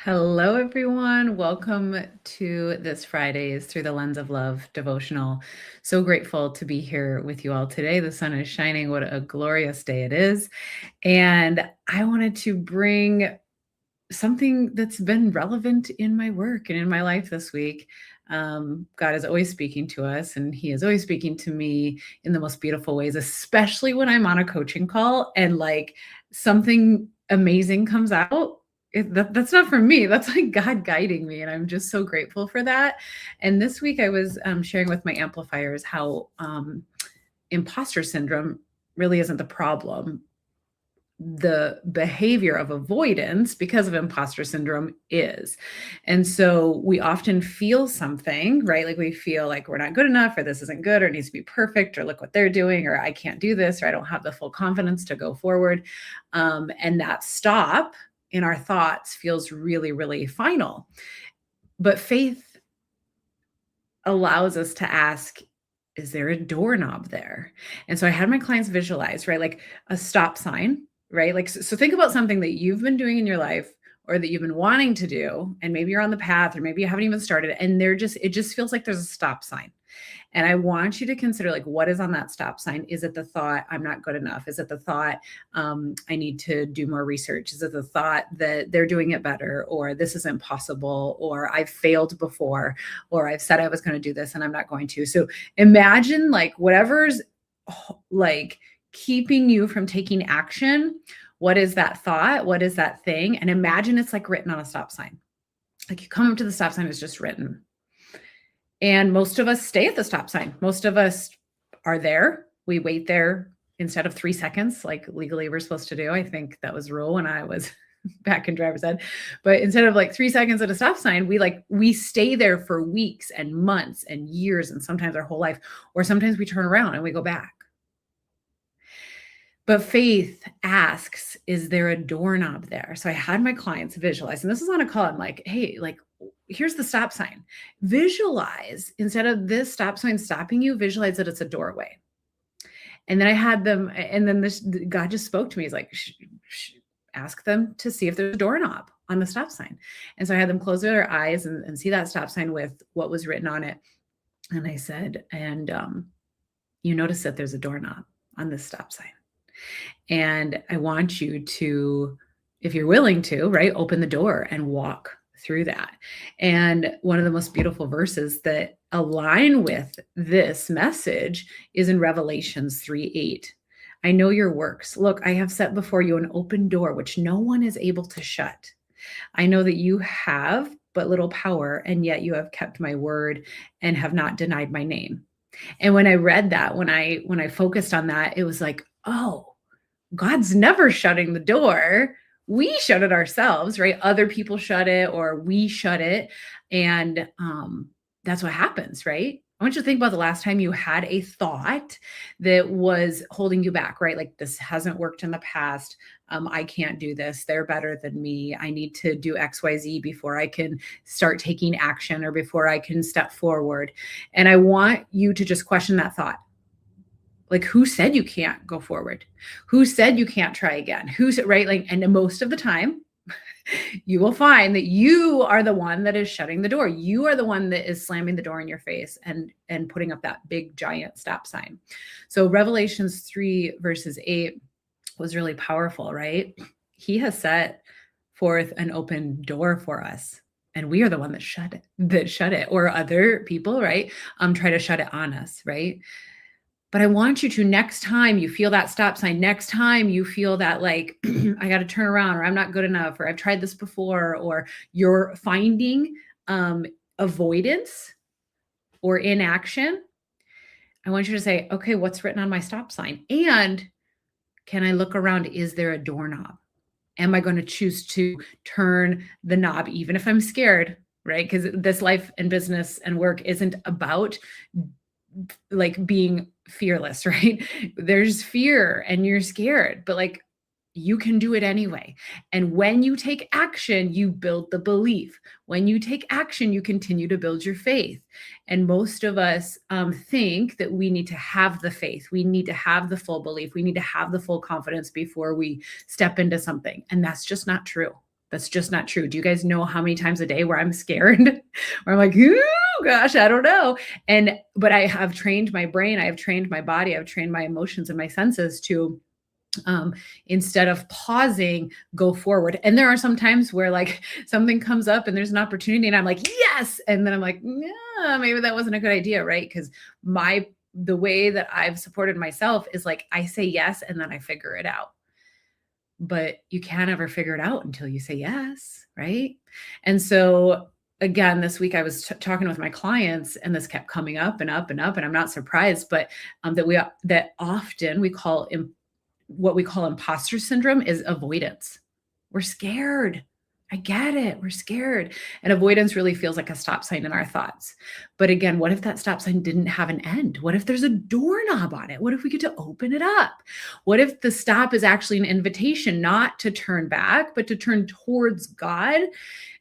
Hello, everyone. Welcome to this Friday's Through the Lens of Love devotional. So grateful to be here with you all today. The sun is shining. What a glorious day it is. And I wanted to bring something that's been relevant in my work and in my life this week. God is always speaking to us, and He is always speaking to me in the most beautiful ways, especially when I'm on a coaching call and like something amazing comes out. That's not from me. That's like God guiding me. And I'm just so grateful for that. And this week I was sharing with my amplifiers how imposter syndrome really isn't the problem. The behavior of avoidance because of imposter syndrome is. And so we often feel something, right? Like we feel like we're not good enough, or this isn't good, or it needs to be perfect, or look what they're doing, or I can't do this, or I don't have the full confidence to go forward. And that stop in our thoughts feels really, really final. But faith allows us to ask, is there a doorknob there? And so I had my clients visualize, right? Like a stop sign, right? Like, so think about something that you've been doing in your life or that you've been wanting to do, and maybe you're on the path, or maybe you haven't even started, and it just feels like there's a stop sign. And I want you to consider, like, what is on that stop sign? Is it the thought, I'm not good enough? Is it the thought, I need to do more research? Is it the thought that they're doing it better, or this is impossible, or I've failed before, or I've said I was going to do this and I'm not going to? So imagine like whatever's like keeping you from taking action. What is that thought? What is that thing? And imagine it's like written on a stop sign. Like you come up to the stop sign, it's just written. And most of us stay at the stop sign. Most of us are there. We wait there instead of 3 seconds, like legally we're supposed to do. I think that was the rule when I was back in driver's ed. But instead of like 3 seconds at a stop sign, we stay there for weeks and months and years, and sometimes our whole life. Or sometimes we turn around and we go back. But faith asks, is there a doorknob there? So I had my clients visualize, and this is on a call. I'm like, hey, like, here's the stop sign. Visualize, instead of this stop sign stopping you, visualize that it's a doorway. And then I had them, and then God just spoke to me. He's like, ask them to see if there's a doorknob on the stop sign. And so I had them close their eyes and see that stop sign with what was written on it. And I said, and you notice that there's a doorknob on this stop sign. And I want you to, if you're willing to, right, open the door and walk through that. And one of the most beautiful verses that align with this message is in Revelations 3:8. I know your works. Look, I have set before you an open door, which no one is able to shut. I know that you have but little power, and yet you have kept my word and have not denied my name. And when I read that, when I focused on that, it was like, oh, God's never shutting the door. We shut it ourselves, right? Other people shut it, or we shut it. And that's what happens, right? I want you to think about the last time you had a thought that was holding you back, right? Like, this hasn't worked in the past. I can't do this. They're better than me. I need to do XYZ before I can start taking action, or before I can step forward. And I want you to just question that thought. Like, who said you can't go forward? Who said you can't try again? Who's right? Like, and most of the time, you will find that you are the one that is shutting the door. You are the one that is slamming the door in your face and putting up that big giant stop sign. So Revelations 3:8 was really powerful, right? He has set forth an open door for us, and we are the one that shut it, or other people, right? Try to shut it on us, right? But I want you to, next time you feel that stop sign, next time you feel that like, I got to turn around, or I'm not good enough, or I've tried this before, or you're finding avoidance or inaction, I want you to say, okay, what's written on my stop sign? And can I look around? Is there a doorknob? Am I going to choose to turn the knob, even if I'm scared, right? Because this life and business and work isn't about like being fearless, right? There's fear and you're scared, but like, you can do it anyway. And when you take action, you build the belief. When you take action, you continue to build your faith. And most of us think that we need to have the faith. We need to have the full belief. We need to have the full confidence before we step into something. And that's just not true. That's just not true. Do you guys know how many times a day where I'm scared? Where I'm like, oh gosh, I don't know. But I have trained my brain, I have trained my body, I've trained my emotions and my senses to instead of pausing, go forward. And there are some times where like something comes up and there's an opportunity and I'm like, yes. And then I'm like, yeah, maybe that wasn't a good idea, right? Because the way that I've supported myself is like I say yes and then I figure it out. But you can't ever figure it out until you say yes, right? And so again, this week I was talking with my clients and this kept coming up and up and up, and I'm not surprised, but that often we call what we call imposter syndrome is avoidance. We're scared. I get it. We're scared. And avoidance really feels like a stop sign in our thoughts. But again, what if that stop sign didn't have an end? What if there's a doorknob on it? What if we get to open it up? What if the stop is actually an invitation not to turn back, but to turn towards God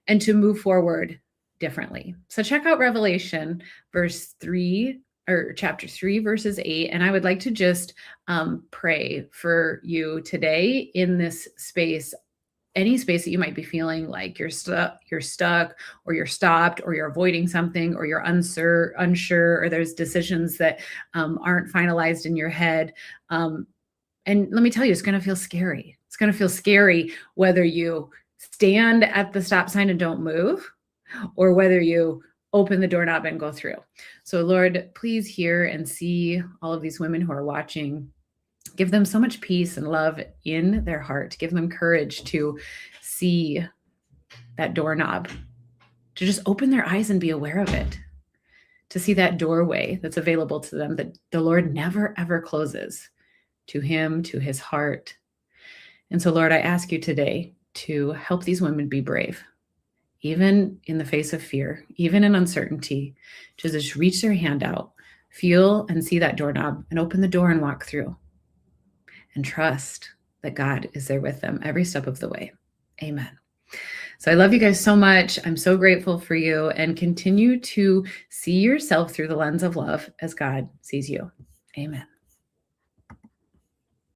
and to move forward differently? So check out Revelation chapter 3, verses 8. And I would like to just pray for you today in this space, any space that you might be feeling like you're stuck, or you're stopped, or you're avoiding something, or you're unsure, or there's decisions that aren't finalized in your head. And let me tell you, it's going to feel scary. It's going to feel scary whether you stand at the stop sign and don't move, or whether you open the doorknob and go through. So Lord, please hear and see all of these women who are watching. Give them so much peace and love in their heart. Give them courage to see that doorknob, to just open their eyes and be aware of it, to see that doorway that's available to them that the Lord never, ever closes to him, to his heart. And so, Lord, I ask you today to help these women be brave, even in the face of fear, even in uncertainty, to just reach their hand out, feel and see that doorknob and open the door and walk through. And trust that God is there with them every step of the way. Amen. So I love you guys so much. I'm so grateful for you, and continue to see yourself through the lens of love as God sees you. Amen.